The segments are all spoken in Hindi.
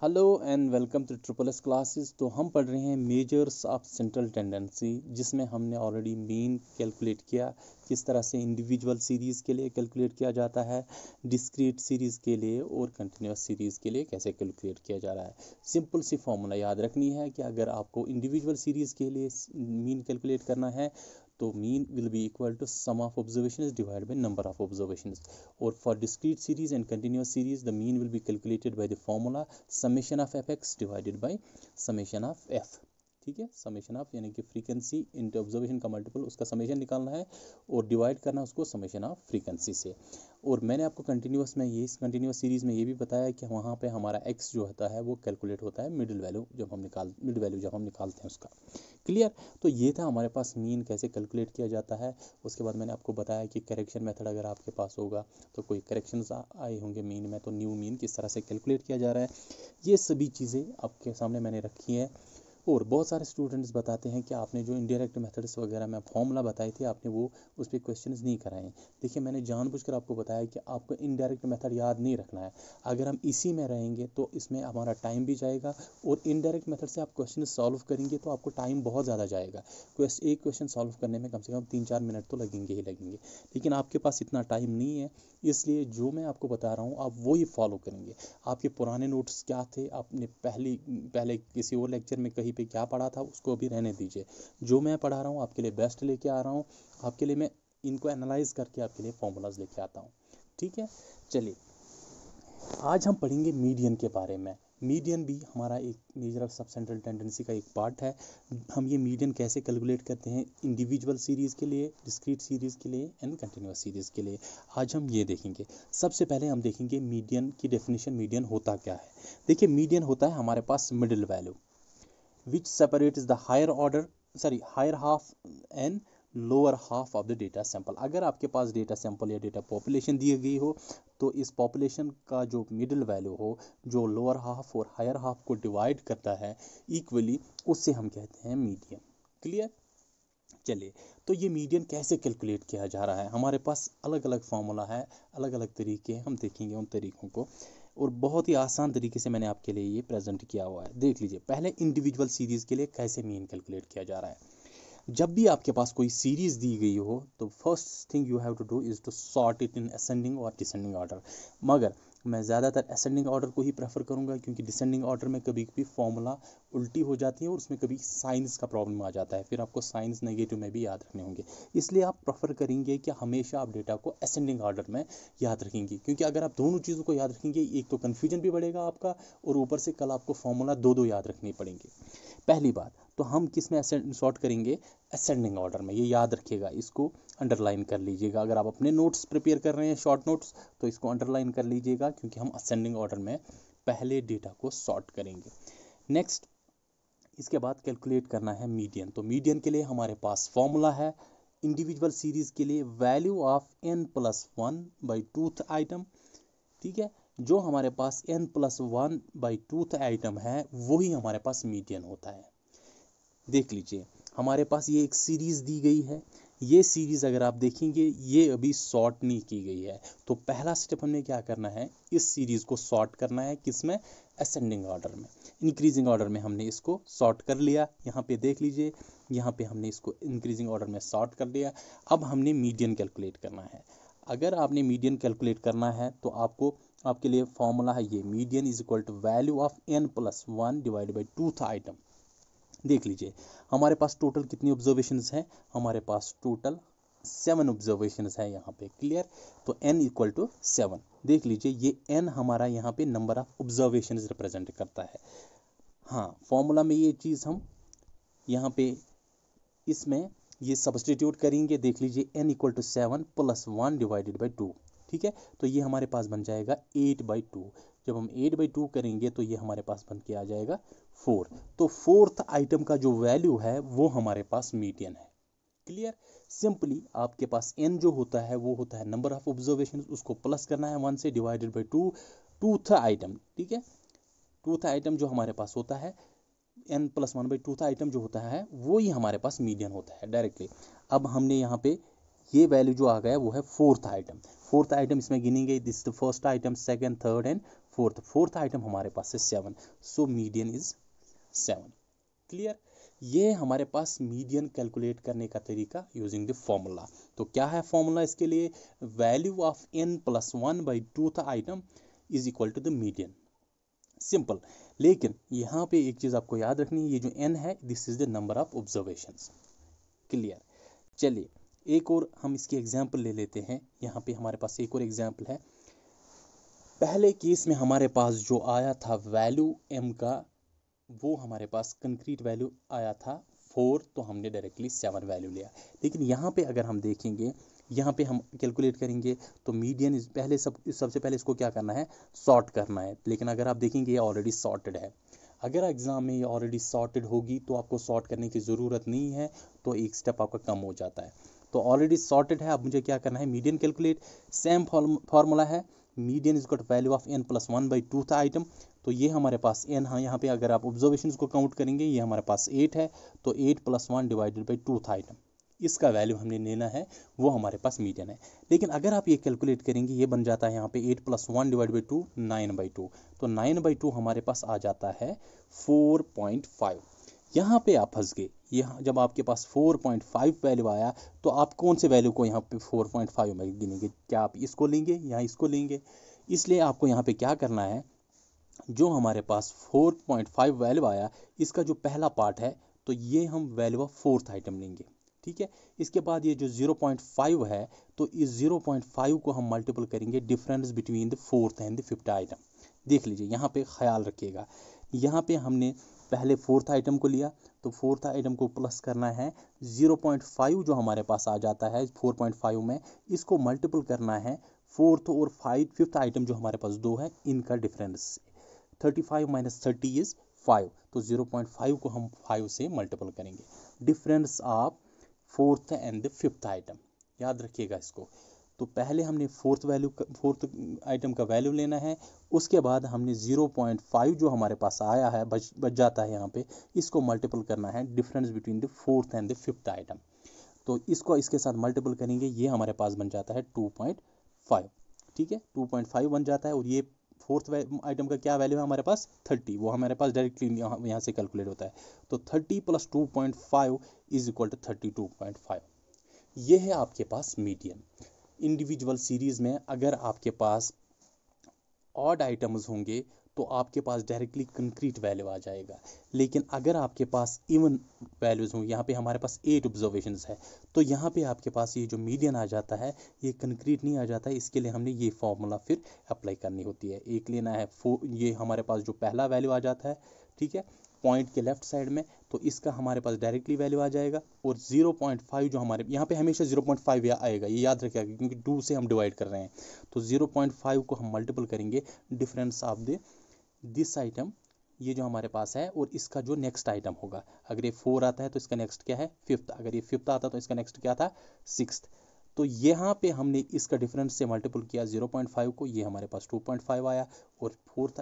Hello and welcome to triple S classes. तो हम पढ़ रहे हैं मेजर्स ऑफ सेंट्रल टेंडेंसी, जिसमें हमने ऑलरेडी मीन कैलकुलेट किया, किस तरह से इंडिविजुअल सीरीज़ के लिए कैलकुलेट किया जाता है, डिस्क्रीट सीरीज़ के लिए और कंटिन्यूस सीरीज़ के लिए कैसे कैलकुलेट किया जा रहा है। सिंपल सी फॉर्मूला याद रखनी है कि अगर आपको इंडिविजुअल सीरीज़ के लिए मीन कैलकुलेट करना है तो mean will be equal to sum of observations divide by number of observations, और for discrete series and continuous series the mean will be calculated by the formula summation of F X divided by summation of F. ठीक है, समेशन ऑफ यानी कि फ्रीक्वेंसी इंटू ऑब्जर्वेशन का मल्टीपल, उसका समेशन निकालना है और डिवाइड करना है उसको समेशन ऑफ फ्रीक्वेंसी से। और मैंने आपको कंटिन्यूअस में ये, इस कंटिन्यूअस सीरीज़ में ये भी बताया कि वहाँ पे हमारा एक्स जो होता है वो कैलकुलेट होता है मिडिल वैल्यू जब हम निकालते हैं उसका। क्लियर। तो ये था हमारे पास मीन कैसे कैलकुलेट किया जाता है। उसके बाद मैंने आपको बताया कि करेक्शन मेथड अगर आपके पास होगा तो कोई करेक्शंस आए होंगे मीन में, तो न्यू मीन किस तरह से कैलकुलेट किया जा रहा है, ये सभी चीज़ें आपके सामने मैंने रखी हैं। और बहुत सारे स्टूडेंट्स बताते हैं कि आपने जो इनडायरेक्ट मेथड्स वगैरह में फॉर्मूला बताए थे आपने वो उस पर क्वेश्चंस नहीं कराए। देखिए, मैंने जानबूझकर आपको बताया कि आपको इनडायरेक्ट मेथड याद नहीं रखना है। अगर हम इसी में रहेंगे तो इसमें हमारा टाइम भी जाएगा, और इनडायरेक्ट मेथड से आप क्वेश्चन सॉल्व करेंगे तो आपको टाइम बहुत ज़्यादा जाएगा। एक क्वेश्चन सॉल्व करने में कम से कम 3-4 मिनट तो लगेंगे ही लगेंगे, लेकिन आपके पास इतना टाइम नहीं है। इसलिए जो मैं आपको बता रहा हूँ आप वो ही फॉलो करेंगे। आपके पुराने नोट्स क्या थे, आपने पहले किसी और लेक्चर में कहीं पे क्या पढ़ा था, उसको अभी रहने दीजिए। जो मैं पढ़ा रहा हूँ आपके लिए बेस्ट लेके आ रहा हूँ, आपके लिए मैं इनको एनालाइज करके आपके लिए फॉर्मूलाज लेके आता हूँ। ठीक है, चलिए आज हम पढ़ेंगे मीडियन के बारे में। मीडियन भी हमारा एक मेजर ऑफ सब सेंट्रल टेंडेंसी का एक पार्ट है। हम ये मीडियन कैसे कैलकुलेट करते हैं इंडिविजुअल सीरीज़ के लिए, डिस्क्रीट सीरीज़ के लिए एंड कंटिन्यूस सीरीज़ के लिए, आज हम ये देखेंगे। सबसे पहले हम देखेंगे मीडियन की डेफिनेशन। मीडियन होता क्या है। देखिए, मीडियन होता है हमारे पास middle value which separates the higher half and lower half of the data sample. अगर आपके पास डेटा सैंपल या डेटा पॉपुलेशन दी गई हो तो इस पॉपुलेशन का जो मिडिल वैल्यू हो, जो लोअर हाफ और हायर हाफ को डिवाइड करता है इक्वली, उससे हम कहते हैं मीडियन। क्लियर। चलिए, तो ये मीडियन कैसे कैलकुलेट किया जा रहा है। हमारे पास अलग अलग फार्मूला है, अलग अलग तरीके हैं, हम देखेंगे उन तरीकों को, और बहुत ही आसान तरीके से मैंने आपके लिए ये प्रेजेंट किया हुआ है। देख लीजिए, पहले इंडिविजुअल सीरीज़ के लिए कैसे मीन कैलकुलेट किया जा रहा है। जब भी आपके पास कोई सीरीज़ दी गई हो तो first thing you have to do is to sort it in ascending और डिसेंडिंग ऑर्डर। मगर मैं ज़्यादातर असेंडिंग ऑर्डर को ही प्रेफर करूँगा, क्योंकि डिसेंडिंग ऑर्डर में कभी कभी फॉर्मूला उल्टी हो जाती है और उसमें कभी साइंस का प्रॉब्लम आ जाता है, फिर आपको साइंस नेगेटिव में भी याद रखने होंगे। इसलिए आप प्रेफर करेंगे कि हमेशा आप डेटा को असेंडिंग ऑर्डर में याद रखेंगे, क्योंकि अगर आप दोनों चीज़ों को याद रखेंगे, एक तो कन्फ्यूजन भी बढ़ेगा आपका, और ऊपर से कल आपको फॉर्मूला दो याद रखने पड़ेंगे। पहली बात तो हम किस में सॉर्ट करेंगे, असेंडिंग ऑर्डर में। ये याद रखिएगा, इसको अंडरलाइन कर लीजिएगा। अगर आप अपने नोट्स प्रिपेयर कर रहे हैं शॉर्ट नोट्स तो इसको अंडरलाइन कर लीजिएगा, क्योंकि हम असेंडिंग ऑर्डर में पहले डेटा को सॉर्ट करेंगे। नेक्स्ट, इसके बाद कैलकुलेट करना है मीडियन। तो मीडियन के लिए हमारे पास फॉर्मूला है इंडिविजुअल सीरीज के लिए वैल्यू ऑफ n+1/2th आइटम। ठीक है, जो हमारे पास n+1/2th आइटम है वही हमारे पास मीडियन होता है। देख लीजिए, हमारे पास ये एक सीरीज़ दी गई है। ये सीरीज़ अगर आप देखेंगे ये अभी सॉर्ट नहीं की गई है, तो पहला स्टेप हमने क्या करना है, इस सीरीज़ को सॉर्ट करना है। किसमें, असेंडिंग ऑर्डर में। इंक्रीजिंग ऑर्डर में हमने इसको सॉर्ट कर लिया। यहाँ पे देख लीजिए, यहाँ पे हमने इसको इंक्रीजिंग ऑर्डर में सॉर्ट कर लिया। अब हमने मीडियन कैलकुलेट करना है। अगर आपने मीडियन कैलकुलेट करना है तो आपके लिए फॉर्मूला है ये, median is equal to value of n+1/2th item. देख लीजिए, हमारे पास टोटल कितनी ऑब्जर्वेशंस हैं, हमारे पास टोटल 7 ऑब्जर्वेशंस है यहाँ पे। क्लियर। तो n इक्वल टू 7। देख लीजिए, ये n हमारा यहाँ पे नंबर ऑफ ऑब्जर्वेशंस रिप्रेजेंट करता है। हाँ, फॉर्मूला में ये चीज़ हम यहाँ पे इसमें ये सब्सटीट्यूट करेंगे। देख लीजिए, n equal to 7 + 1 divided by 2। ठीक है, तो ये हमारे पास बन जाएगा 8/2। जब हम 8/2 करेंगे तो ये हमारे पास बन के आ जाएगा 4। तो फोर्थ आइटम का जो वैल्यू है वो हमारे पास मीडियन है। क्लियर। सिंपली आपके पास n जो होता है वो होता है नंबर ऑफ ऑब्जर्वेशन, उसको प्लस करना है 1 से, डिवाइडेड बाई 2 टूथ आइटम। ठीक है, टूथ आइटम जो हमारे पास होता है n+1/2 आइटम जो होता है वो ही हमारे पास मीडियन होता है डायरेक्टली। अब हमने यहाँ पे ये वैल्यू जो आ गया वो है फोर्थ आइटम। फोर्थ आइटम इसमें गिनी गई, this the first item, second, third and fourth item हमारे पास है 7, सो मीडियन इज 7। क्लियर? ये हमारे पास मीडियन कैलकुलेट करने का तरीका यूजिंग द फॉर्मूला। तो क्या है फॉर्मूला इसके लिए? Value of n + 1 by 2th item is equal to the median. Simple. लेकिन यहाँ पे एक चीज़ आपको याद रखनी है, ये जो n है this is the number of observations. Clear? चलिए एक और हम इसकी एग्जाम्पल ले लेते हैं। यहाँ पे हमारे पास एक और एग्जाम्पल है। पहले केस में हमारे पास जो आया था वैल्यू m का, वो हमारे पास कंक्रीट वैल्यू आया था 4, तो हमने डायरेक्टली 7 वैल्यू लिया। लेकिन यहाँ पे अगर हम देखेंगे, यहाँ पे हम कैलकुलेट करेंगे तो मीडियन पहले सबसे पहले इसको क्या करना है? सॉर्ट करना है। लेकिन अगर आप देखेंगे ये ऑलरेडी सॉर्टेड है। अगर एग्जाम में ये ऑलरेडी सॉर्टेड होगी तो आपको सॉर्ट करने की ज़रूरत नहीं है, तो एक स्टेप आपका कम हो जाता है। तो ऑलरेडी सॉर्टेड है, अब मुझे क्या करना है? Median calculate. सेम फार्मूला है, median is equal to value of n + 1 by 2th item. तो ये हमारे पास n, हाँ यहाँ पे अगर आप ऑब्जर्वेशंस को काउंट करेंगे ये हमारे पास 8 है, तो 8 + 1 डिवाइडेड बाई 2th आइटम, इसका वैल्यू हमने लेना है, वो हमारे पास मीडियन है। लेकिन अगर आप ये कैलकुलेट करेंगे ये बन जाता है यहाँ पे 8 + 1 डिवाइड बाई 2 9/2, तो 9/2 हमारे पास आ जाता है 4.5। यहाँ पे आप फंस गए। यहाँ जब आपके पास 4.5 वैल्यू आया तो आप कौन से वैल्यू को यहाँ पे 4.5 में गिनेंगे? क्या आप इसको लेंगे या इसको लेंगे? इसलिए आपको यहाँ पे क्या करना है, जो हमारे पास 4.5 वैल्यू आया इसका जो पहला पार्ट है तो ये हम वैल्यू ऑफ 4th आइटम लेंगे। ठीक है? इसके बाद ये जो 0.5 है तो इस 0.5 को हम मल्टीपल करेंगे difference between the 4th and the 5th item. देख लीजिए यहाँ पे ख्याल रखिएगा, यहाँ पे हमने पहले 4th आइटम को लिया तो 4th आइटम को प्लस करना है 0.5 जो हमारे पास आ जाता है 4.5 में, इसको मल्टीपल करना है 4th और 5th आइटम जो हमारे पास 2 है इनका डिफरेंस। 35 - 30 इज 5, तो 0.5 को हम 5 से मल्टीपल करेंगे, difference of 4th and the 5th item. याद रखिएगा इसको। तो पहले हमने 4th आइटम का वैल्यू लेना है, उसके बाद हमने 0.5 जो हमारे पास आया है बच जाता है यहाँ पे, इसको मल्टीपल करना है difference between the 4th and the 5th item. तो इसको इसके साथ मल्टीपल करेंगे, ये हमारे पास बन जाता है 2.5। ठीक है? 2.5 बन जाता है। और ये 4th आइटम का क्या वैल्यू है हमारे पास? 30, वो हमारे पास डायरेक्टली यहाँ से कैलकुलेट होता है। तो 30 + 2.5 इज इक्वल टू 32.5। ये है आपके पास मीडियन। इंडिविजुअल सीरीज में अगर आपके पास ऑड आइटम्स होंगे तो आपके पास डायरेक्टली कंक्रीट वैल्यू आ जाएगा। लेकिन अगर आपके पास इवन वैल्यूज होंगे, यहाँ पे हमारे पास 8 ऑब्जर्वेशंस है, तो यहाँ पे आपके पास ये जो मीडियन आ जाता है ये कंक्रीट नहीं आ जाता है। इसके लिए हमने ये फॉर्मूला फिर अप्लाई करनी होती है। एक लेना है ये हमारे पास जो पहला वैल्यू आ जाता है, ठीक है, पॉइंट के लेफ्ट साइड में, तो इसका हमारे पास डायरेक्टली वैल्यू आ जाएगा। और 0.5 जो हमारे यहाँ पे हमेशा 0.5 आएगा, ये याद रखिएगा क्योंकि 2 से हम डिवाइड कर रहे हैं। तो 0.5 को हम मल्टीपल करेंगे डिफरेंस ऑफ दिस आइटम, ये जो हमारे पास है, और इसका जो नेक्स्ट आइटम होगा। अगर ये 4 आता है तो इसका नेक्स्ट क्या है? 5th। अगर ये 5th आता तो इसका नेक्स्ट क्या था? 6th। तो यहाँ पे हमने इसका डिफरेंस से मल्टीपल किया 0.5 को, ये हमारे पास 2.5 आया। और 4th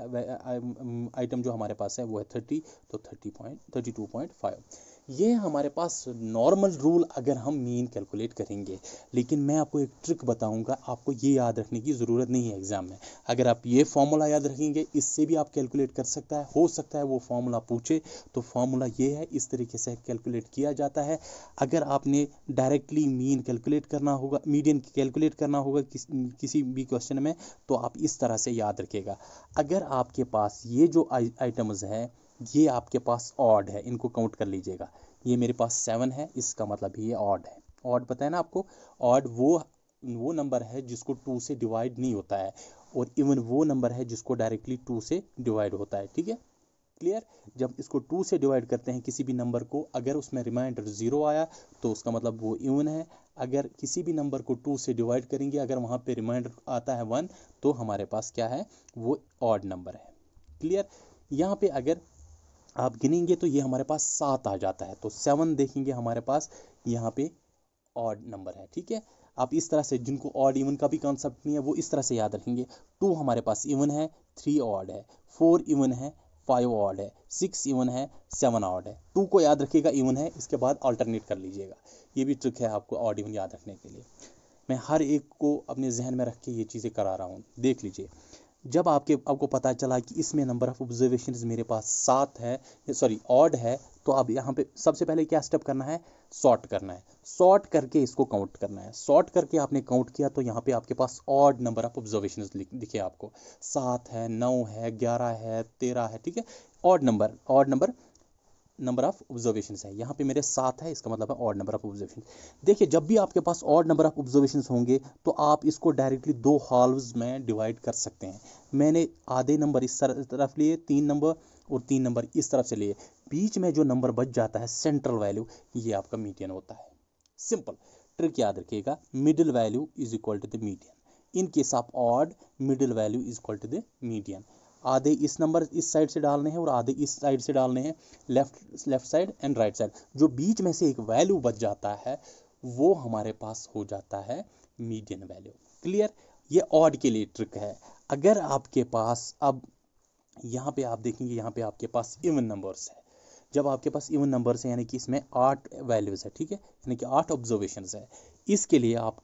आइटम जो हमारे पास है वो है 30, तो 32.5। ये हमारे पास नॉर्मल रूल अगर हम मीन कैलकुलेट करेंगे। लेकिन मैं आपको एक ट्रिक बताऊंगा, आपको ये याद रखने की ज़रूरत नहीं है एग्जाम में। अगर आप ये फॉर्मूला याद रखेंगे इससे भी आप कैलकुलेट कर सकता है। हो सकता है वो फॉर्मूला पूछे, तो फॉर्मूला ये है, इस तरीके से कैलकुलेट किया जाता है। अगर आपने डायरेक्टली मीन कैलकुलेट करना होगा, मीडियन कैलकुलेट करना होगा किसी भी क्वेश्चन में, तो आप इस तरह से याद रखिएगा। अगर आपके पास ये जो आइटम्स हैं ये आपके पास ऑड है, इनको काउंट कर लीजिएगा। ये मेरे पास 7 है, इसका मतलब ये ऑड है। ऑड पता है ना आपको? ऑड वो नंबर है जिसको 2 से डिवाइड नहीं होता है, और इवन वो नंबर है जिसको डायरेक्टली 2 से डिवाइड होता है। ठीक है? क्लियर? जब इसको 2 से डिवाइड करते हैं किसी भी नंबर को, अगर उसमें रिमाइंडर 0 आया तो उसका मतलब वो इवन है। अगर किसी भी नंबर को 2 से डिवाइड करेंगे, अगर वहाँ पे रिमाइंडर आता है 1, तो हमारे पास क्या है? वो ऑड नंबर है। क्लियर? यहाँ पे अगर आप गिनेंगे तो ये हमारे पास 7 आ जाता है, तो 7 देखेंगे हमारे पास यहाँ पे ऑड नंबर है। ठीक है? आप इस तरह से, जिनको ऑड इवन का भी कॉन्सेप्ट नहीं है वो इस तरह से याद रखेंगे। 2 हमारे पास इवन है, 3 ऑड है, 4 इवन है, 5 ऑड है, 6 इवन है, 7 ऑड है। 2 को याद रखिएगा इवन है, इसके बाद अल्टरनेट कर लीजिएगा। ये भी ट्रिक है आपको ऑड इवन याद रखने के लिए। मैं हर एक को अपने जहन में रख के ये चीज़ें करा रहा हूँ। देख लीजिए, जब आपको पता चला कि इसमें नंबर ऑफ ऑब्जर्वेशंस मेरे पास 7 है, सॉरी ऑड है, तो अब यहाँ पे सबसे पहले क्या स्टेप करना है, सॉर्ट करना है। सॉर्ट करके इसको काउंट करना है। सॉर्ट करके आपने काउंट किया तो यहाँ पे आपके पास ऑड नंबर ऑफ ऑब्जर्वेशंस दिखे आपको, 7 है, 9 है, 11 है, 13 है, ठीक है। ऑड नंबर ऑफ ऑब्जर्वेशंस है, यहाँ पे मेरे 7 है, इसका मतलब है ऑड नंबर ऑफ ऑब्जर्वेशन। देखिए जब भी आपके पास ऑड नंबर ऑफ ऑब्जर्वेशंस होंगे तो आप इसको डायरेक्टली 2 हाल्व्स में डिवाइड कर सकते हैं। मैंने आधे नंबर इस तरफ लिए, 3 नंबर और 3 नंबर इस तरफ से लिए, बीच में जो नंबर बच जाता है सेंट्रल वैल्यू, ये आपका मीडियन होता है। सिंपल ट्रिक याद रखिएगा, middle value is equal to the median. In case of odd, middle value is equal to the median. आधे इस नंबर इस साइड से डालने हैं और आधे इस साइड से डालने हैं, left side and right side. जो बीच में से एक वैल्यू बच जाता है वो हमारे पास हो जाता है मीडियन वैल्यू। क्लियर? ये ऑड के लिए ट्रिक है। अगर आपके पास, अब यहाँ पे आप देखेंगे, यहाँ पे आपके पास इवन नंबर्स है। जब आपके पास इवन नंबर्स है यानी कि इसमें 8 वैल्यूज है, ठीक है, यानी कि 8 ऑब्जर्वेशंस है। इसके लिए आप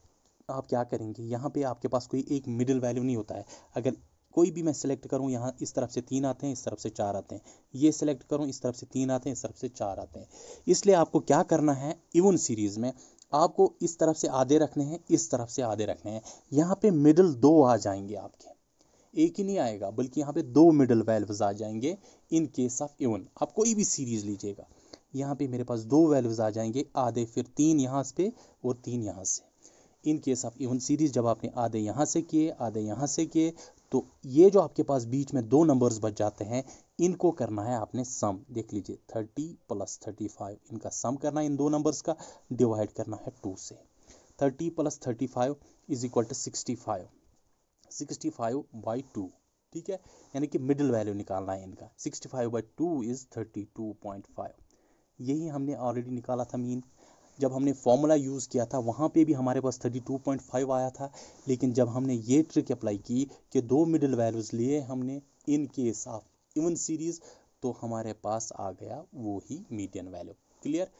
क्या करेंगे, यहाँ पे आपके पास कोई एक मिडिल वैल्यू नहीं होता है। अगर कोई भी मैं सिलेक्ट करूँ, यहाँ इस तरफ से 3 आते हैं, इस तरफ से 4 आते हैं, ये सिलेक्ट करूँ, इस तरफ से 3 आते हैं, इस तरफ से 4 आते हैं। इसलिए आपको क्या करना है, इवन सीरीज में आपको इस तरफ से आधे रखने हैं, इस तरफ से आधे रखने हैं। यहाँ पे मिडिल 2 आ जाएंगे आपके, एक ही नहीं आएगा बल्कि यहाँ पे 2 मिडिल वैल्यूज आ जाएंगे। इन केस ऑफ इवन आप कोई भी सीरीज लीजिएगा, यहाँ पे मेरे पास 2 वैल्यूज आ जाएंगे, आधे फिर 3 यहाँ से और 3 यहाँ से। इन केस ऑफ इवन सीरीज जब आपने आधे यहाँ से किए, आधे यहाँ से किए, तो ये जो आपके पास बीच में 2 नंबर्स बच जाते हैं, इनको करना है आपने सम। देख लीजिए 30 + 35, इनका सम करना है, इन 2 नंबर्स का डिवाइड करना है 2 से। 30 + 35 इज इक्वल टू 65, 65/2, ठीक है, यानी कि मिडिल वैल्यू निकालना है इनका। 65/2 इज 32.5। यही हमने ऑलरेडी निकाला था मीन। जब हमने फॉर्मूला यूज़ किया था वहाँ पे भी हमारे पास 32.5 आया था, लेकिन जब हमने ये ट्रिक अप्लाई की कि 2 मिडिल वैल्यूज़ लिए हमने इन केस ऑफ इवन सीरीज़, तो हमारे पास आ गया वो ही मीडियन वैल्यू। क्लियर?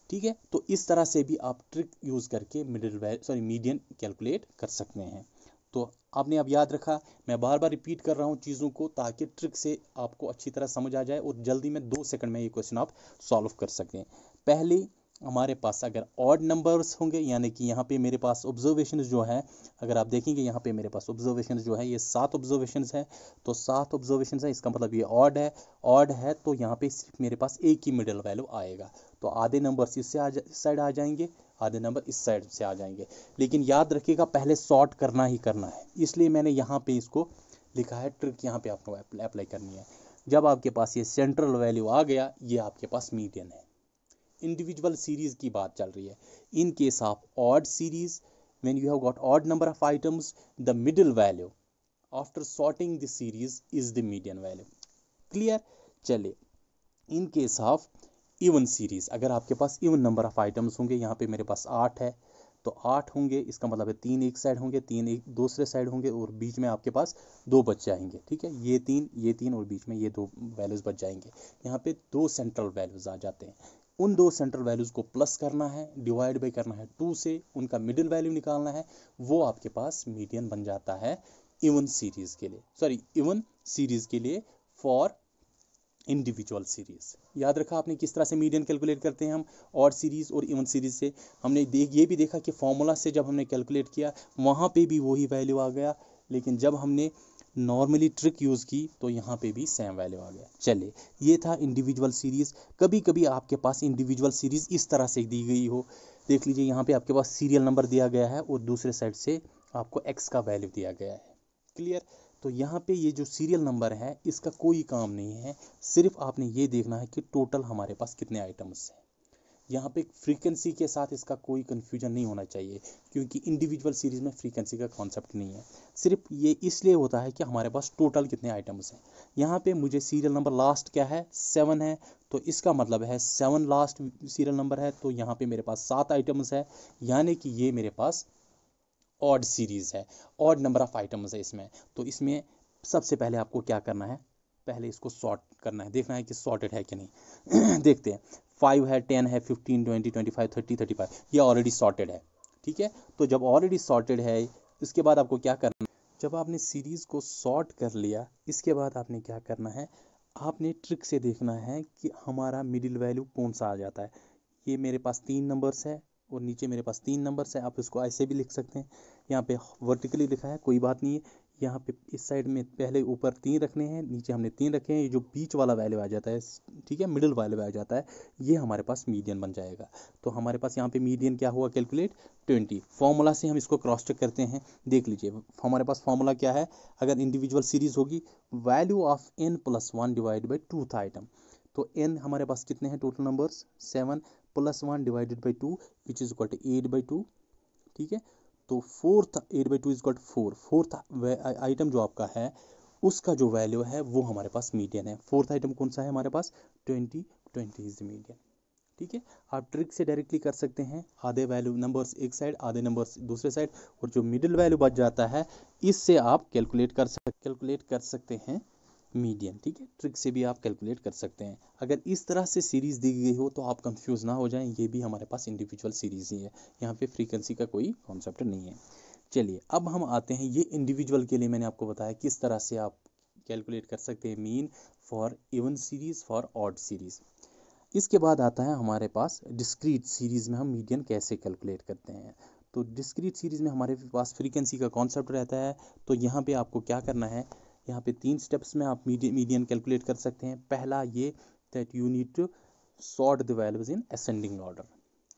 ठीक है, तो इस तरह से भी आप ट्रिक यूज़ करके मीडियन कैलकुलेट कर सकते हैं। तो आपने अब याद रखा, मैं बार बार रिपीट कर रहा हूँ चीज़ों को ताकि ट्रिक से आपको अच्छी तरह समझ आ जाए और जल्दी में 2 सेकंड में ये क्वेश्चन आप सॉल्व कर सकें। पहले हमारे पास अगर ऑड नंबर्स होंगे, यानी कि यहाँ पे मेरे पास ऑब्जर्वेशंस जो है, अगर आप देखेंगे यहाँ पे मेरे पास ऑब्जर्वेशंस जो है ये 7 ऑब्जर्वेशंस है, तो 7 ऑब्जर्वेशंस है, इसका मतलब ये ऑड है, तो यहाँ पे सिर्फ मेरे पास एक ही मिडिल वैल्यू आएगा। तो आधे नंबर इस साइड आ जाएंगे, आधे नंबर इस साइड से आ जाएंगे। लेकिन याद रखिएगा पहले सॉर्ट करना ही करना है, इसलिए मैंने यहाँ पे इसको लिखा है, ट्रिक यहाँ पे आपको अप्लाई करनी है। जब आपके पास ये सेंट्रल वैल्यू आ गया, ये आपके पास मीडियन है। इंडिविजुअल सीरीज की बात चल रही है। In case of odd series, when you have got odd number of items, the middle value after sorting the series is the median value. Clear? चलिए, in case of even series, अगर आपके पास इवन नंबर ऑफ आइटम्स होंगे, यहाँ पे मेरे पास 8 है, तो 8 होंगे, इसका मतलब है 3 एक साइड होंगे, 3 एक दूसरे साइड होंगे, और बीच में आपके पास 2 बच जाएंगे। ठीक है, ये 3 और बीच में ये 2 वैल्यूज बच जाएंगे। यहाँ पे 2 सेंट्रल वैल्यूज आ जाते हैं। उन 2 सेंट्रल वैल्यूज को प्लस करना है, डिवाइड बाई करना है 2 से, उनका मिडिल वैल्यू निकालना है, वो आपके पास मीडियन बन जाता है इवन सीरीज के लिए, इवन सीरीज के लिए फॉर इंडिविजुअल सीरीज। याद रखा आपने किस तरह से मीडियन कैलकुलेट करते हैं हम ऑड सीरीज और इवन सीरीज से। हमने ये भी देखा कि फॉर्मूला से जब हमने कैलकुलेट किया वहाँ पे भी वही वैल्यू आ गया, लेकिन जब हमने नॉर्मली ट्रिक यूज़ की तो यहाँ पे भी सेम वैल्यू आ गया। चलिए, ये था इंडिविजुअल सीरीज़। कभी कभी आपके पास इंडिविजुअल सीरीज़ इस तरह से दी गई हो, देख लीजिए यहाँ पे आपके पास सीरियल नंबर दिया गया है और दूसरे साइड से आपको एक्स का वैल्यू दिया गया है। क्लियर? तो यहाँ पे ये जो सीरियल नंबर है इसका कोई काम नहीं है, सिर्फ आपने ये देखना है कि टोटल हमारे पास कितने आइटम्स हैं। यहाँ पे फ्रीक्वेंसी के साथ इसका कोई कन्फ्यूजन नहीं होना चाहिए, क्योंकि इंडिविजुअल सीरीज में फ्रीक्वेंसी का कॉन्सेप्ट नहीं है। सिर्फ ये इसलिए होता है कि हमारे पास टोटल कितने आइटम्स हैं। यहाँ पे मुझे सीरियल नंबर लास्ट क्या है, 7 है, तो इसका मतलब है 7 लास्ट सीरियल नंबर है, तो यहाँ पे मेरे पास 7 आइटम्स है, यानी कि ये मेरे पास ऑड सीरीज है, ऑड नंबर ऑफ आइटम्स है इसमें। तो इसमें सबसे पहले आपको क्या करना है, पहले इसको सॉर्ट करना है, देखना है कि सॉर्टेड है कि नहीं। देखते हैं, 5 है, 10 है, 15, 20, 25, 30, 35, ये ऑलरेडी सॉर्टेड है। ठीक है, तो जब ऑलरेडी सॉर्टेड है, इसके बाद आपको क्या करना है, जब आपने सीरीज़ को सॉर्ट कर लिया, इसके बाद आपने क्या करना है, आपने ट्रिक से देखना है कि हमारा मिडिल वैल्यू कौन सा आ जाता है। ये मेरे पास 3 नंबर्स है और नीचे मेरे पास 3 नंबर्स है, आप इसको ऐसे भी लिख सकते हैं। यहाँ पे वर्टिकली लिखा है, कोई बात नहीं है। यहाँ पे इस साइड में पहले ऊपर 3 रखने हैं, नीचे हमने 3 रखे हैं। ये जो बीच वाला वैल्यू आ जाता है, ठीक है, मिडिल वैल्यू आ जाता है, ये हमारे पास मीडियन बन जाएगा। तो हमारे पास यहाँ पे मीडियन क्या हुआ कैलकुलेट, 20। फॉर्मूला से हम इसको क्रॉस चेक करते हैं। देख लीजिए हमारे पास फॉर्मूला क्या है, अगर इंडिविजुअल सीरीज होगी, value of n+1 divide by 2th item. तो n हमारे पास कितने हैं total numbers, 7 + 1 divided by 2 which is equal to 8/2। ठीक है, तो 8/2 is equal to 4। Fourth item जो आपका है उसका जो वैल्यू है वो हमारे पास मीडियन है। फोर्थ आइटम कौन सा है हमारे पास, 20 इज द मीडियन। ठीक है, आप ट्रिक से डायरेक्टली कर सकते हैं, आधे वैल्यू नंबर्स एक साइड, आधे नंबर्स दूसरे साइड, और जो मिडिल वैल्यू बच जाता है इससे आप कैलकुलेट कर सकते हैं मीडियन। ठीक है, ट्रिक से भी आप कैलकुलेट कर सकते हैं। अगर इस तरह से सीरीज दी गई हो तो आप कंफ्यूज ना हो जाएं, ये भी हमारे पास इंडिविजुअल सीरीज ही है, यहाँ पे फ्रीक्वेंसी का कोई कॉन्सेप्ट नहीं है। चलिए अब हम आते हैं, ये इंडिविजुअल के लिए मैंने आपको बताया किस तरह से आप कैलकुलेट कर सकते हैं mean for even series, for odd series. इसके बाद आता है हमारे पास डिस्क्रीट सीरीज में हम मीडियन कैसे कैलकुलेट करते हैं। तो डिस्क्रीट सीरीज में हमारे पास फ्रीक्वेंसी का कॉन्सेप्ट रहता है। तो यहाँ पे आपको क्या करना है, यहाँ पे 3 स्टेप्स में आप मीडियन कैलकुलेट कर सकते हैं। पहला ये that you need to sort the values in ascending order.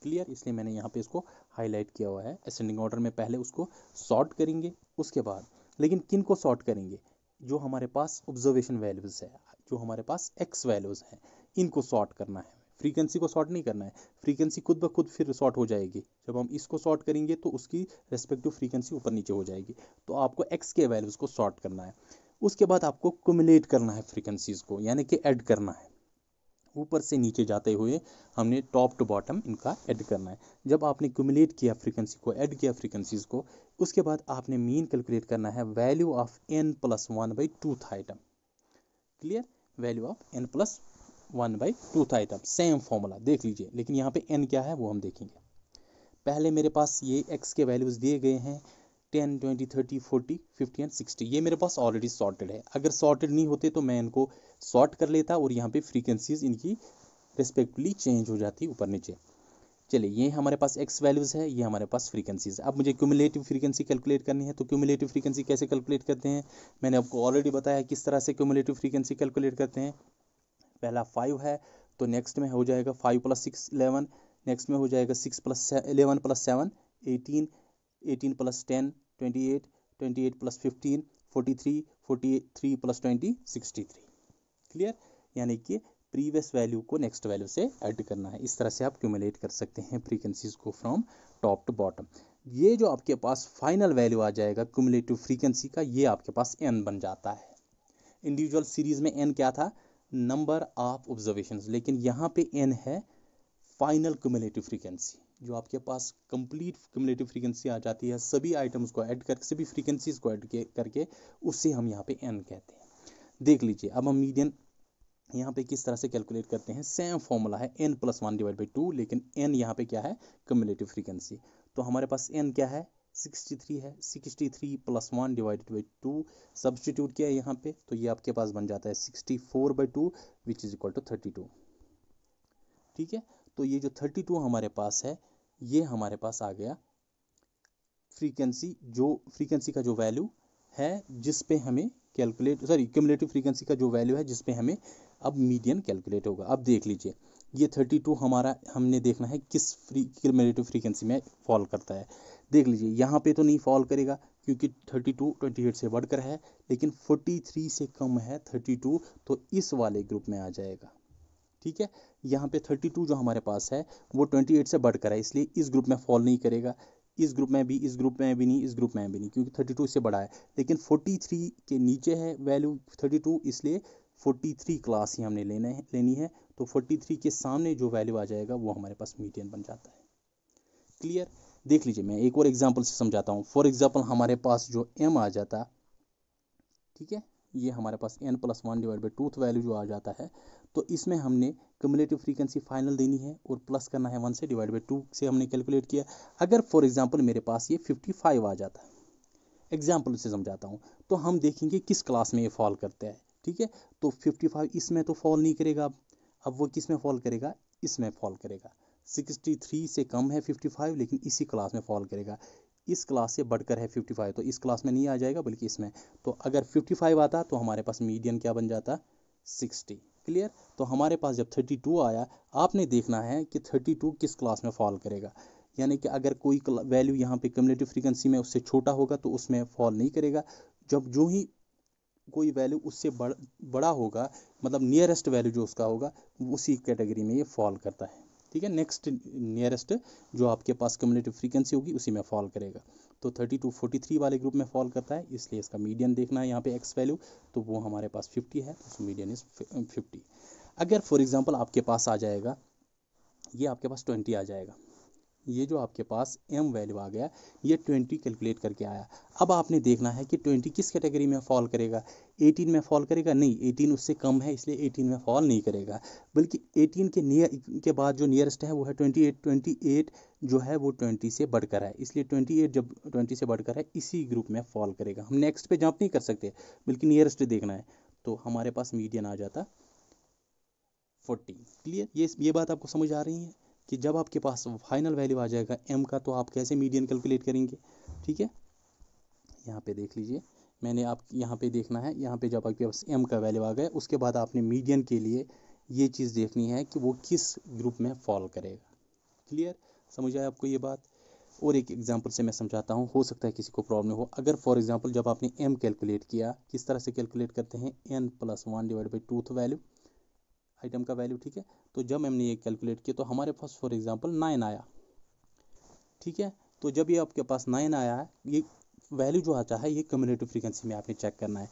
Clear, इसलिए मैंने यहाँ पे इसको हाईलाइट किया हुआ है। असेंडिंग ऑर्डर में पहले उसको सॉर्ट करेंगे, उसके बाद लेकिन किन को सॉर्ट करेंगे, जो हमारे पास ऑब्जर्वेशन वैल्यूज है, जो हमारे पास एक्स वैल्यूज हैं, इनको सॉर्ट करना है। फ्रीक्वेंसी को सॉर्ट नहीं करना है, फ्रीक्वेंसी खुद ब खुद फिर सॉर्ट हो जाएगी। जब हम इसको सॉर्ट करेंगे तो उसकी रेस्पेक्टिव फ्रीक्वेंसी ऊपर नीचे हो जाएगी। तो आपको एक्स के वैल्यूज को सॉर्ट करना है। उसके बाद आपको कुमुलेट करना है फ्रीक्वेंसीज को, यानी कि ऐड करना है। ऊपर से नीचे जाते हुए हमने टॉप टू बॉटम इनका ऐड करना है। जब आपने क्यूमुलेट किया फ्रीक्वेंसी को, ऐड किया फ्रीक्वेंसीज को, उसके बाद आपने मीन कैलकुलेट करना है, value of n+1/2th item. Clear, value of n+1/2th item, same formula देख लीजिए, लेकिन यहाँ पे n क्या है वो हम देखेंगे। पहले मेरे पास ये x के वैल्यूज दिए गए हैं 10, 20, 30, 40, 50 एंड 60। ये मेरे पास ऑलरेडी सॉर्टेड है। अगर सॉर्टेड नहीं होते तो मैं इनको सॉर्ट कर लेता और यहाँ पे फ्रीक्वेंसीज इनकी रेस्पेक्टिवली चेंज हो जाती ऊपर नीचे। चलिए, ये हमारे पास x वैल्यूज है, ये हमारे पास फ्रीक्वेंसीज है। अब मुझे क्यूमुलेटिव फ्रीक्वेंसी कैलकुलेट करनी है। तो क्यूमुलेटिव फ्रीक्वेंसी कैसे कैलकुलेट करते हैं, मैंने आपको ऑलरेडी बताया किस तरह से क्यूमुलेटिव फ्रीक्वेंसी कैलकुलेट करते हैं। पहला 5 है तो नेक्स्ट में हो जाएगा 5 + 6 11, नेक्स्ट में हो जाएगा 6 + 11 + 7 18, 18 + 10 28, 28 + 15 43, 43 + 20 63। क्लियर, यानी कि प्रीवियस वैल्यू को नेक्स्ट वैल्यू से ऐड करना है। इस तरह से आप क्यूमुलेट कर सकते हैं फ्रीक्वेंसीज को फ्रॉम टॉप टू बॉटम। ये जो आपके पास फाइनल वैल्यू आ जाएगा क्यूमुलेटिव फ्रीक्वेंसी का, ये आपके पास n बन जाता है। इंडिविजुअल सीरीज में n क्या था, नंबर ऑफ ऑब्जर्वेशंस, लेकिन यहाँ पे n है फाइनल क्यूमुलेटिव फ्रीक्वेंसी। जो आपके पास कंप्लीट क्यूमुलेटिव फ्रीक्वेंसी आ जाती है, सभी आइटम्स को ऐड करके, सभी फ्रीक्वेंसीज को ऐड करके, उससे हम यहाँ पे n कहते हैं। देख लीजिए, अब हम मीडियन यहाँ पे किस तरह से कैलकुलेट करते हैं। सेम फॉर्मूला है n+1/2, लेकिन n यहाँ पे क्या है, क्यूमुलेटिव फ्रीक्वेंसी। तो हमारे पास n क्या है, 63 है। 63 + 1/2 सब्सटीट्यूट किया यहाँ पे, तो ये आपके पास बन जाता है 64/2 विच इज इक्वल टू 32। ठीक है, तो ये जो 32 हमारे पास है, ये हमारे पास आ गया फ्रीक्वेंसी का जो वैल्यू है जिस पे हमें क्यूमुलेटिव फ्रीक्वेंसी का जो वैल्यू है जिस पे हमें अब मीडियन कैलकुलेट होगा। अब देख लीजिए, ये 32 हमारा, हमने देखना है किस क्यूमुलेटिव फ्रीक्वेंसी में फॉल करता है। देख लीजिए, यहाँ पे तो नहीं फॉल करेगा क्योंकि 32 28 से बढ़कर है, लेकिन 43 से कम है 32, तो इस वाले ग्रुप में आ जाएगा। ठीक है, यहाँ पे 32 जो हमारे पास है वो 28 से बढ़कर है, इसलिए इस ग्रुप में फॉल नहीं करेगा। इस ग्रुप में भी, इस ग्रुप में भी नहीं, इस ग्रुप में भी नहीं, क्योंकि 32 इससे बड़ा है। लेकिन 43 के नीचे है वैल्यू 32, इसलिए 43 क्लास ही हमने लेनी है। तो 43 के सामने जो वैल्यू आ जाएगा वो हमारे पास मीडियन बन जाता है। क्लियर, देख लीजिए, मैं एक और एग्जाम्पल से समझाता हूँ। फॉर एग्जाम्पल, हमारे पास जो m आ जाता, ठीक है, ये हमारे पास n+1/2th वैल्यू जो आ जाता है, तो इसमें हमने क्यूमुलेटिव फ्रीक्वेंसी फाइनल देनी है और प्लस करना है 1 से, डिवाइड बाई 2 से हमने कैलकुलेट किया। अगर फॉर एग्जांपल मेरे पास ये 55 आ जाता है, एग्जाम्पल से समझाता हूँ। तो हम देखेंगे किस क्लास में ये फॉल करते हैं, ठीक है। तो 55 इसमें तो फॉल नहीं करेगा। अब वो किस में फॉल करेगा, इसमें फॉल करेगा। 63 से कम है 55, लेकिन इसी क्लास में फॉल करेगा। इस क्लास से बढ़कर है 55, तो इस क्लास में नहीं आ जाएगा बल्कि इसमें। तो अगर 55 आता तो हमारे पास मीडियन क्या बन जाता, 60। क्लियर। तो हमारे पास जब 32 आया, आपने देखना है कि 32 किस क्लास में फॉल करेगा। यानी कि अगर कोई वैल्यू यहाँ पे क्युमुलेटिव फ्रीक्वेंसी में उससे छोटा होगा तो उसमें फॉल नहीं करेगा। जब जो ही कोई वैल्यू उससे बड़ा होगा, मतलब नियरेस्ट वैल्यू जो उसका होगा, उसी कैटेगरी में ये फॉल करता है, ठीक है। नेक्स्ट नियरेस्ट जो आपके पास क्युमुलेटिव फ्रीक्वेंसी होगी उसी में फॉल करेगा। तो 32 43 वाले ग्रुप में फॉल करता है, इसलिए इसका मीडियन देखना है यहाँ पे एक्स वैल्यू, तो वो हमारे पास 50 है, तो मीडियन इज 50। अगर फॉर एग्जांपल आपके पास आ जाएगा, ये आपके पास 20 आ जाएगा, ये जो आपके पास m वैल्यू आ गया, ये 20 कैलकुलेट करके आया। अब आपने देखना है कि 20 किस कैटेगरी में फॉल करेगा। 18 में फॉल करेगा, नहीं, 18 उससे कम है, इसलिए 18 में फॉल नहीं करेगा, बल्कि 18 के बाद जो नियरेस्ट है वो है 28। 28 जो है वो 20 से बढ़कर है, इसलिए 28 जब 20 से बढ़कर है इसी ग्रुप में फॉल करेगा। हम नेक्स्ट पे जंप नहीं कर सकते, बल्कि नियरेस्ट देखना है। तो हमारे पास मीडियन आ जाता 40। क्लियर। ये बात आपको समझ आ रही है कि जब आपके पास फाइनल वैल्यू आ जाएगा m का, तो आप कैसे मीडियन कैलकुलेट करेंगे, ठीक है। यहाँ पे देख लीजिए, मैंने आप यहाँ पे देखना है, यहाँ पे जब आपके पास m का वैल्यू आ गया, उसके बाद आपने मीडियन के लिए ये चीज़ देखनी है कि वो किस ग्रुप में फॉल करेगा। क्लियर, समझ आया आपको ये बात। और एक एग्जांपल से मैं समझाता हूँ, हो सकता है किसी को प्रॉब्लम हो। अगर फॉर एग्जांपल जब आपने m कैलकुलेट किया, किस तरह से कैलकुलेट करते हैं, n+1/2 वैल्यू, आइटम का वैल्यू, ठीक है। तो जब हमने ये कैलकुलेट किया तो हमारे पास फॉर एग्जांपल 9 आया, ठीक है। तो जब ये आपके पास 9 आया है, ये वैल्यू जो आता है ये क्युमुलेटिव फ्रीक्वेंसी में आपने चेक करना है।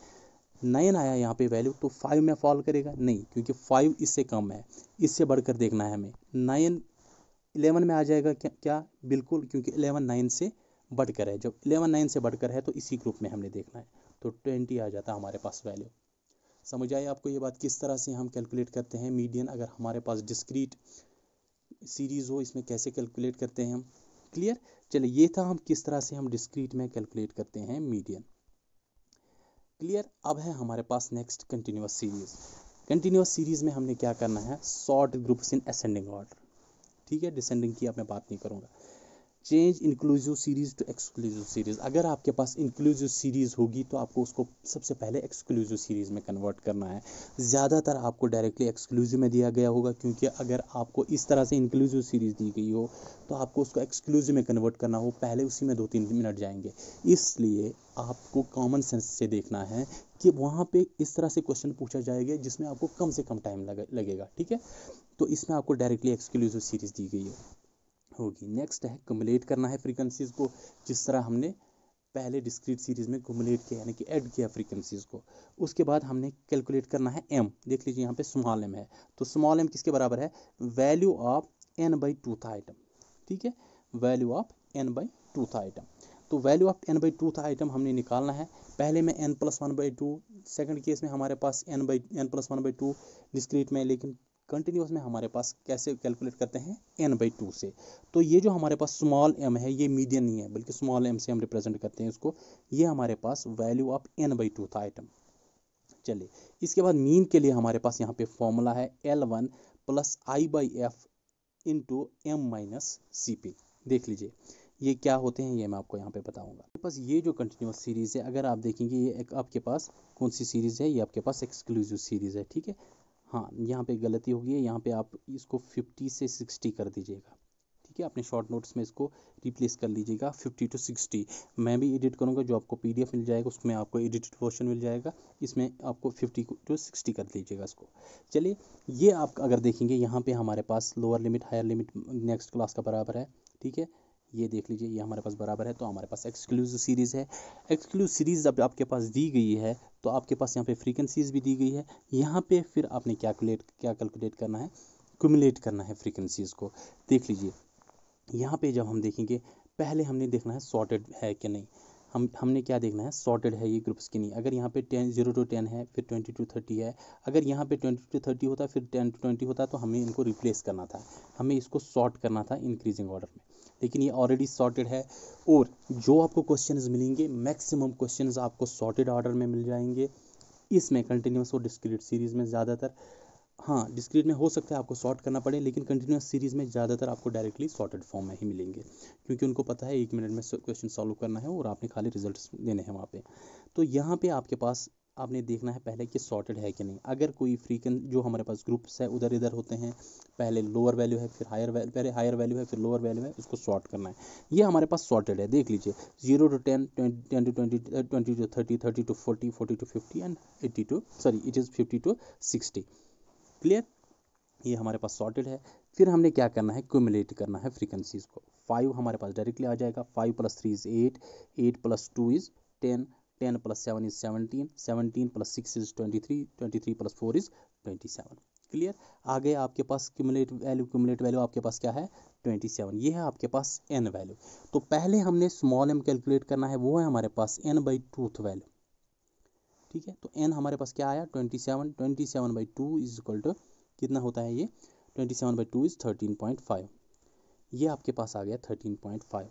9 आया यहाँ पे वैल्यू, तो 5 में फॉल करेगा, नहीं, क्योंकि 5 इससे कम है, इससे बढ़कर देखना है हमें। 9 11 में आ जाएगा क्या, बिल्कुल, क्योंकि 11 9 से बढ़कर है। जब 11 9 से बढ़कर है तो इसी ग्रुप में हमने देखना है, तो 20 आ जाता है हमारे पास वैल्यू। समझ आए आपको ये बात, किस तरह से हम कैलकुलेट करते हैं मीडियन। अगर हमारे पास डिस्क्रीट सीरीज हो, इसमें कैसे कैलकुलेट करते हैं हम। क्लियर। चलिए, ये था हम किस तरह से हम डिस्क्रीट में कैलकुलेट करते हैं मीडियन। क्लियर। अब है हमारे पास next continuous series. Continuous series में हमने क्या करना है, sort groups in ascending order, ठीक है। डिसेंडिंग की अब मैं बात नहीं करूँगा। Change inclusive series to exclusive series. अगर आपके पास इंक्लूसिव सीरीज होगी तो आपको उसको सबसे पहले एक्सक्लूसिव सीरीज में कन्वर्ट करना है। ज़्यादातर आपको डायरेक्टली एक्सक्लूसिव में दिया गया होगा, क्योंकि अगर आपको इस तरह से इंक्लूसिव सीरीज दी गई हो तो आपको उसको एक्सक्लूसिव में कन्वर्ट करना हो, पहले उसी में 2-3 मिनट जाएंगे। इसलिए आपको कॉमन सेंस से देखना है कि वहाँ पे इस तरह से क्वेश्चन पूछा जाएगा जिसमें आपको कम से कम टाइम लगेगा, ठीक है। तो इसमें आपको डायरेक्टली एक्सक्लूसिव सीरीज दी गई होगी। नेक्स्ट है क्युमुलेट करना है फ्रीक्वेंसीज को, जिस तरह हमने पहले डिस्क्रीट सीरीज में क्युमुलेट किया, यानी कि ऐड किया फ्रीक्वेंसीज को। उसके बाद हमने कैलकुलेट करना है m। देख लीजिए यहाँ पे स्मॉल m है, तो स्मॉल m किसके बराबर है, वैल्यू ऑफ n/2th आइटम, ठीक है। वैल्यू ऑफ n/2th आइटम, तो वैल्यू ऑफ n/2th आइटम हमने निकालना है। पहले में n+1/2, सेकंड केस में हमारे पास n+1/2 डिस्क्रीट में, लेकिन कंटिन्यूस में हमारे पास कैसे कैलकुलेट करते हैं, n/2 से। तो ये जो हमारे पास स्मॉल m है, ये मीडियन नहीं है, बल्कि स्मॉल m से हम रिप्रेजेंट करते हैं इसको। ये हमारे पास वैल्यू ऑफ n/2 था आइटम। चलिए, इसके बाद मीन के लिए हमारे पास यहाँ पे फॉर्मूला है L1 + I/f इंटू m-cp। देख लीजिए ये क्या होते हैं, ये मैं आपको यहाँ पे बताऊंगा। बस ये जो कंटिन्यूस सीरीज़ है, अगर आप देखेंगे ये एक आपके पास कौन सी सीरीज़ है, ये आपके पास एक्सक्लूसिव सीरीज़ है, ठीक है। हाँ, यहाँ पे गलती होगी है, यहाँ पे आप इसको 50 से 60 कर दीजिएगा, ठीक है। अपने शॉर्ट नोट्स में इसको रिप्लेस कर लीजिएगा 50 to 60। मैं भी एडिट करूँगा, जो आपको PDF मिल जाएगा उसमें आपको एडिटेड वर्जन मिल जाएगा, इसमें आपको 50 to 60 कर लीजिएगा इसको। चलिए, ये आप अगर देखेंगे यहाँ पे हमारे पास lower limit higher limit next class का बराबर है, ठीक है। ये देख लीजिए, ये हमारे पास बराबर है, तो हमारे पास एक्सक्लूसिव सीरीज़ है। एक्सक्लूसिव सीरीज़ जब आपके पास दी गई है तो आपके पास यहाँ पे फ्रीक्वेंसीज भी दी गई है। यहाँ पे फिर आपने क्या कैलकुलेट करना है, क्युमुलेट करना है फ्रीक्वेंसीज को। देख लीजिए, यहाँ पे जब हम देखेंगे, पहले हमने देखना है सॉर्टेड है कि नहीं। हमने क्या देखना है, सॉर्टेड है ये ग्रुप्स की नहीं। अगर यहाँ पे 0 to 10 है, फिर 20 to 30 है, अगर यहाँ पे 20 to 30 होता, फिर 10 to 20 होता, तो हमें इनको रिप्लेस करना था, हमें इसको सॉर्ट करना था इंक्रीजिंग ऑर्डर में। लेकिन ये ऑलरेडी सॉर्टेड है। और जो आपको क्वेश्चंस मिलेंगे मैक्सिमम क्वेश्चंस आपको सॉर्टेड ऑर्डर में मिल जाएंगे। इसमें कंटिन्यूस और डिस्क्रीट सीरीज़ में ज़्यादातर, हाँ डिस्क्रीट में हो सकता है आपको सॉर्ट करना पड़े, लेकिन कंटिन्यूस सीरीज़ में ज़्यादातर आपको डायरेक्टली सॉर्टेड फॉर्म में ही मिलेंगे, क्योंकि उनको पता है 1 मिनट में क्वेश्चन सॉल्व करना है और आपने खाली रिजल्ट्स देने हैं वहाँ पे। तो यहाँ पे आपके पास आपने देखना है पहले कि सॉर्टेड है कि नहीं। अगर कोई फ्रीक्वेंट जो हमारे पास ग्रुप्स है उधर इधर होते हैं, पहले लोअर वैल्यू है फिर हायर वैल्यू, पहले हायर वैल्यू है फिर लोअर वैल्यू है, उसको सॉर्ट करना है। ये हमारे पास सॉर्टेड है, देख लीजिए 0 to 10, 10 to 20, 20 to 30, 30 to 40, 40 to 50 and 80 to it is 50 to 60। Clear, ये हमारे पास सॉर्टेड है। फिर हमने क्या करना है, क्यूमुलेट करना है फ्रीक्वेंसीज को। 5 हमारे पास डायरेक्टली आ जाएगा, 5 + 3 is 8, 8 + 2 is 10, 10 + 7 is 17, 17 + 6 is 23, 23 + 4 is 27। Clear, आगे आपके पास क्यूमुलेट वैल्यू आपके पास क्या है 27। ये है आपके पास n वैल्यू। तो पहले हमने स्मॉल m कैलकुलेट करना है, वो है हमारे पास n/2th वैल्यू। ठीक है, तो n हमारे पास क्या आया 27, 27/2 इज इक्वल टू कितना होता है ये 27/2 इज 13.5। ये आपके पास आ गया 13.5।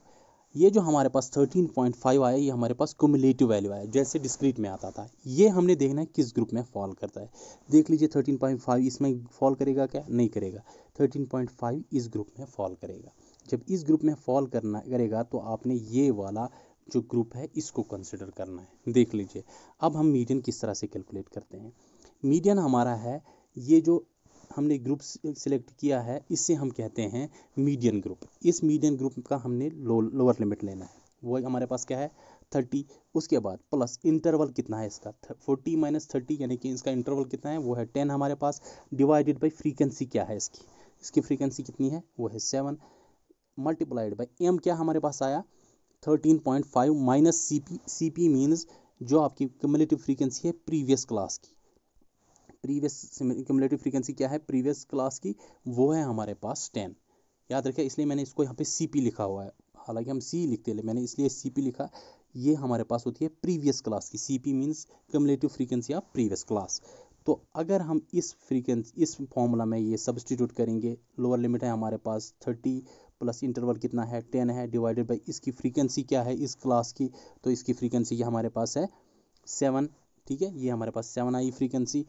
ये जो हमारे पास 13.5 आया, ये हमारे पास क्युमुलेटिव वैल्यू आया, जैसे डिस्क्रीट में आता था। ये हमने देखना है किस ग्रुप में फॉल करता है। देख लीजिए 13.5 इसमें फॉल करेगा क्या, नहीं करेगा। 13.5 इस ग्रुप में फॉल करेगा। जब इस ग्रुप में फॉल करेगा तो आपने ये वाला जो ग्रुप है इसको कंसिडर करना है। देख लीजिए, अब हम मीडियन किस तरह से कैलकुलेट करते हैं। मीडियन हमारा है ये जो हमने ग्रुप सिलेक्ट किया है, इससे हम कहते हैं मीडियन ग्रुप। इस मीडियन ग्रुप का हमने लोअर लिमिट लेना है, वो हमारे पास क्या है 30। उसके बाद प्लस इंटरवल कितना है इसका 40 - 30, यानी कि इसका इंटरवल कितना है वो है 10 हमारे पास, डिवाइडेड बाई फ्रीक्वेंसी क्या है इसकी फ्रीक्वेंसी कितनी है वो है 7, मल्टीप्लाइड बाई एम क्या हमारे पास आया 13.5 माइनस सी पी मीन्स जो आपकी क्युमुलेटिव फ्रीक्वेंसी है प्रीवियस क्लास की। प्रीवियस क्युमुलेटिव फ्रीक्वेंसी क्या है प्रीवियस क्लास की, वो है हमारे पास 10। याद रखिए, इसलिए मैंने इसको यहाँ पे CP लिखा हुआ है, हालांकि हम C लिखते हैं, मैंने इसलिए CP लिखा। ये हमारे पास होती है प्रीवियस क्लास की, CP means cumulative frequency of previous class. तो अगर हम इस फॉर्मूला में ये सब्सटीट्यूट करेंगे, लोअर लिमिट है हमारे पास 30 प्लस इंटरवल कितना है 10 है, डिवाइडेड बाई इसकी फ्रीक्वेंसी क्या है इस क्लास की, तो इसकी फ्रीक्वेंसी हमारे पास है 7। ठीक है, ये हमारे पास 7 आई फ्रीक्वेंसी,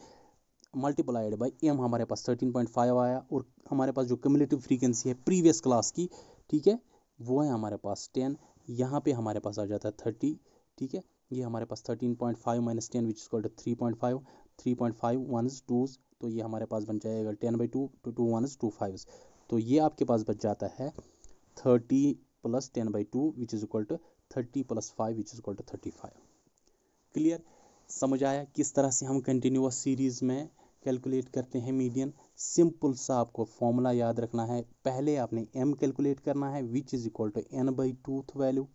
मल्टीप्लाइड बाई एम हमारे पास 13.5 आया, और हमारे पास जो क्युमुलेटिव फ्रीक्वेंसी है प्रीवियस क्लास की, ठीक है, वो है हमारे पास 10। यहाँ पे हमारे पास आ जाता है 30। ठीक है, ये हमारे पास 13.5 minus 10 which is equal to 3.5, 3.5 1s 2s, तो ये हमारे पास बन जाएगा 10/2 to 2 1s 2 5s। तो ये आपके पास बच जाता है 30 + 10/2 which is equal to 30 + 5 which is equal to 35। Clear, समझ आया किस तरह से हम कंटिन्यूअस सीरीज में कैलकुलेट करते हैं मीडियन। सिंपल सा आपको फॉर्मूला याद रखना है, पहले आपने m कैलकुलेट करना है which is equal to n/2th value,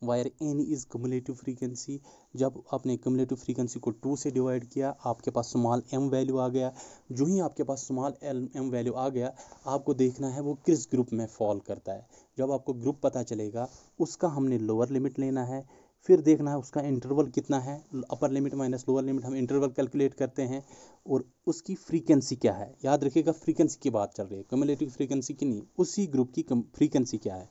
where n is cumulative frequency. जब आपने क्युमुलेटिव फ्रीक्वेंसी को 2 से डिवाइड किया, आपके पास स्मॉल m वैल्यू आ गया। जो ही आपके पास स्मॉल m वैल्यू आ गया, आपको देखना है वो किस ग्रुप में फॉल करता है। जब आपको ग्रुप पता चलेगा, उसका हमने लोअर लिमिट लेना है, फिर देखना है उसका इंटरवल कितना है, upper limit minus lower limit हम इंटरवल कैलकुलेट करते हैं, और उसकी फ्रीक्वेंसी क्या है। याद रखिएगा फ्रीक्वेंसी की बात चल रही है, क्युमुलेटिव फ्रीक्वेंसी की नहीं, उसी ग्रुप की फ्रीक्वेंसी क्या है।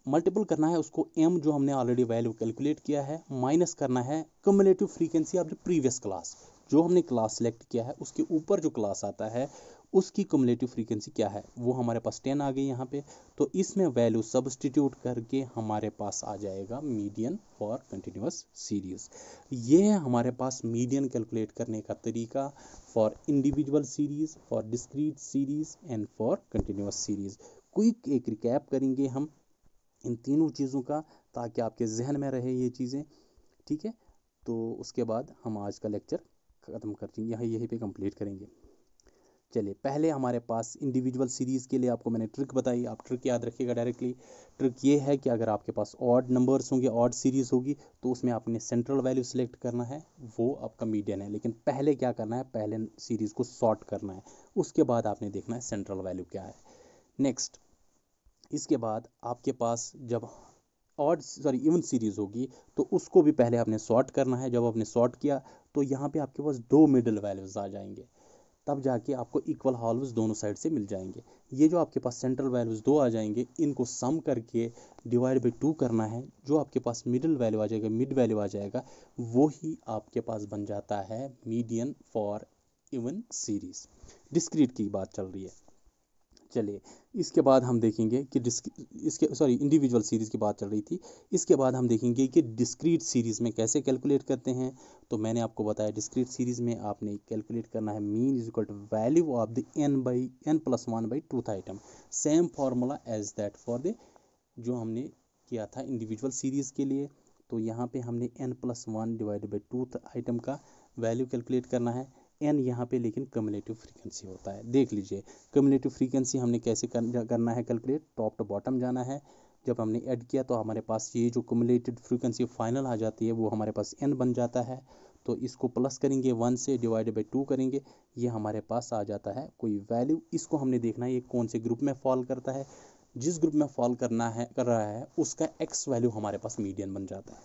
मल्टीपल करना है उसको m जो हमने ऑलरेडी वैल्यू कैलकुलेट किया है, माइनस करना है cumulative frequency of the previous class. जो हमने क्लास सेलेक्ट किया है उसके ऊपर जो क्लास आता है उसकी क्युमुलेटिव फ्रीक्वेंसी क्या है, वो हमारे पास 10 आ गई यहाँ पे। तो इसमें वैल्यू सब्सटीट्यूट करके हमारे पास आ जाएगा मीडियन फॉर कंटिन्यूअस सीरीज। ये है हमारे पास मीडियन कैलकुलेट करने का तरीका for individual series, for discrete series and for continuous series. Quick एक रिकैप करेंगे हम इन तीनों चीज़ों का, ताकि आपके जहन में रहे ये चीज़ें। ठीक है, तो उसके बाद हम आज का लेक्चर ख़त्म करते हैं, यहीं पे कंप्लीट करेंगे। चलिए, पहले हमारे पास इंडिविजुअल सीरीज़ के लिए आपको मैंने ट्रिक बताई, आप ट्रिक याद रखिएगा डायरेक्टली। ट्रिक ये है कि अगर आपके पास ऑड नंबर्स होंगे, ऑड सीरीज़ होगी, तो उसमें आपने सेंट्रल वैल्यू सेलेक्ट करना है, वो आपका मीडियन है। लेकिन पहले क्या करना है, पहले सीरीज़ को सॉर्ट करना है, उसके बाद आपने देखना है सेंट्रल वैल्यू क्या है। नेक्स्ट, इसके बाद आपके पास जब इवन सीरीज़ होगी, तो उसको भी पहले आपने सॉर्ट करना है। जब आपने सॉर्ट किया, तो यहाँ पे आपके पास 2 मिडिल वैल्यूज़ आ जाएंगे, तब जाके आपको इक्वल वैल्यूज दोनों साइड से मिल जाएंगे। ये जो आपके पास सेंट्रल वैल्यूज 2 आ जाएंगे, इनको सम करके डिवाइड बाई 2 करना है। जो आपके पास मिडिल वैल्यू आ जाएगा, मिड वैल्यू आ जाएगा, वो ही आपके पास बन जाता है median for even series. Discrete की बात चल रही है। चलिए इसके बाद हम देखेंगे कि इंडिविजुअल सीरीज़ की बात चल रही थी। इसके बाद हम देखेंगे कि डिस्क्रीट सीरीज़ में कैसे कैलकुलेट करते हैं। तो मैंने आपको बताया डिस्क्रीट सीरीज़ में आपने कैलकुलेट करना है mean is equal to value of the n+1/2th item. Same formula as that for the जो हमने किया था इंडिविजुअल सीरीज़ के लिए। तो यहाँ पे हमने n+1 divided by 2th item का वैल्यू कैलकुलेट करना है। n यहाँ पे लेकिन कम्युलेटिव फ्रीक्वेंसी होता है। देख लीजिए कम्युलेटिव फ्रीक्वेंसी हमने कैसे करना है कैलकुलेट, टॉप टू बॉटम जाना है। जब हमने ऐड किया तो हमारे पास ये जो कम्युलेटेड फ्रीक्वेंसी फाइनल आ जाती है वो हमारे पास n बन जाता है। तो इसको प्लस करेंगे 1 से, डिवाइडेड बाई 2 करेंगे, ये हमारे पास आ जाता है कोई वैल्यू। इसको हमने देखना है ये कौन से ग्रुप में फॉल करता है। जिस ग्रुप में फॉल कर रहा है उसका x वैल्यू हमारे पास मीडियन बन जाता है।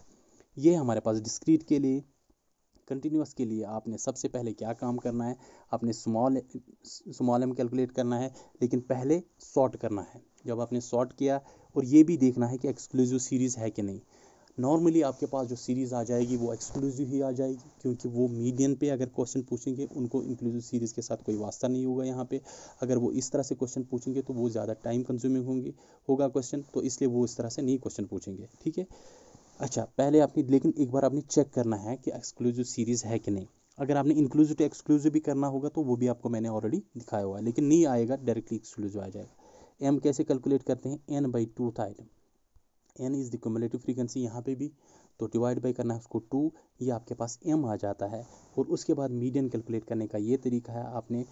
ये हमारे पास डिस्क्रीट के लिए। कंटिन्यूअस के लिए आपने सबसे पहले क्या काम करना है, आपने स्मॉल एम कैलकुलेट करना है, लेकिन पहले सॉर्ट करना है। जब आपने सॉर्ट किया और ये भी देखना है कि एक्सक्लूसिव सीरीज़ है कि नहीं। नॉर्मली आपके पास जो सीरीज़ आ जाएगी वो एक्सक्लूसिव ही आ जाएगी, क्योंकि वो मीडियन पे अगर क्वेश्चन पूछेंगे उनको इंक्लूसिव सीरीज़ के साथ कोई वास्ता नहीं होगा यहाँ पे। अगर वो इस तरह से क्वेश्चन पूछेंगे तो वो ज़्यादा टाइम कंज्यूमिंग होगा क्वेश्चन, तो इसलिए वो इस तरह से नहीं क्वेश्चन पूछेंगे। ठीक है, अच्छा पहले आपने लेकिन एक बार आपने चेक करना है कि एक्सक्लूसिव सीरीज़ है कि नहीं। अगर आपने इंक्लूसिव टू एक्सक्लूसिव भी करना होगा तो वो भी आपको मैंने ऑलरेडी दिखाया हुआ है, लेकिन नहीं आएगा, डायरेक्टली एक्सक्लूसिव आ जाएगा। एम कैसे कैलकुलेट करते हैं, n/2th item. n is the cumulative frequency यहाँ पे भी, तो डिवाइड बाई करना है उसको 2, ये आपके पास m आ जाता है। और उसके बाद मीडियन कैलकुलेट करने का ये तरीका है, आपने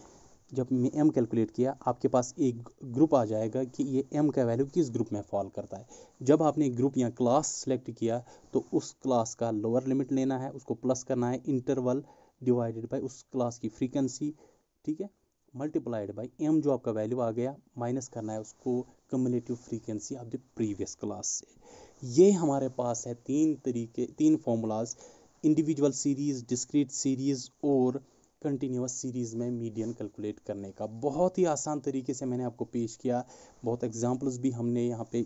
जब m कैलकुलेट किया आपके पास एक ग्रुप आ जाएगा कि ये m का वैल्यू किस ग्रुप में फॉल करता है। जब आपने ग्रुप या क्लास सेलेक्ट किया तो उस क्लास का लोअर लिमिट लेना है, उसको प्लस करना है इंटरवल डिवाइडेड बाय उस क्लास की फ्रीक्वेंसी, ठीक है, मल्टीप्लाइड बाय m जो आपका वैल्यू आ गया, माइनस करना है उसको cumulative frequency of the previous class से। ये हमारे पास है तीन formulas, individual series, discrete series और कंटिन्यूअस सीरीज़ में मीडियन कैलकुलेट करने का। बहुत ही आसान तरीके से मैंने आपको पेश किया, बहुत एग्जांपल्स भी हमने यहाँ पे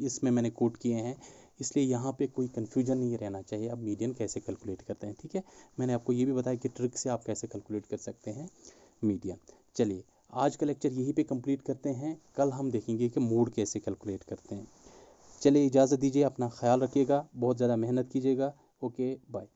इसमें मैंने कोट किए हैं, इसलिए यहाँ पे कोई कन्फ्यूजन नहीं रहना चाहिए अब मीडियन कैसे कैलकुलेट करते हैं। ठीक है, मैंने आपको ये भी बताया कि ट्रिक से आप कैसे कैलकुलेट कर सकते हैं मीडियन। चलिए आज का लेक्चर यहीं पे कंप्लीट करते हैं, कल हम देखेंगे कि मोड कैसे कैलकुलेट करते हैं। चलिए इजाज़त दीजिए, अपना ख्याल रखिएगा, बहुत ज़्यादा मेहनत कीजिएगा। Okay bye.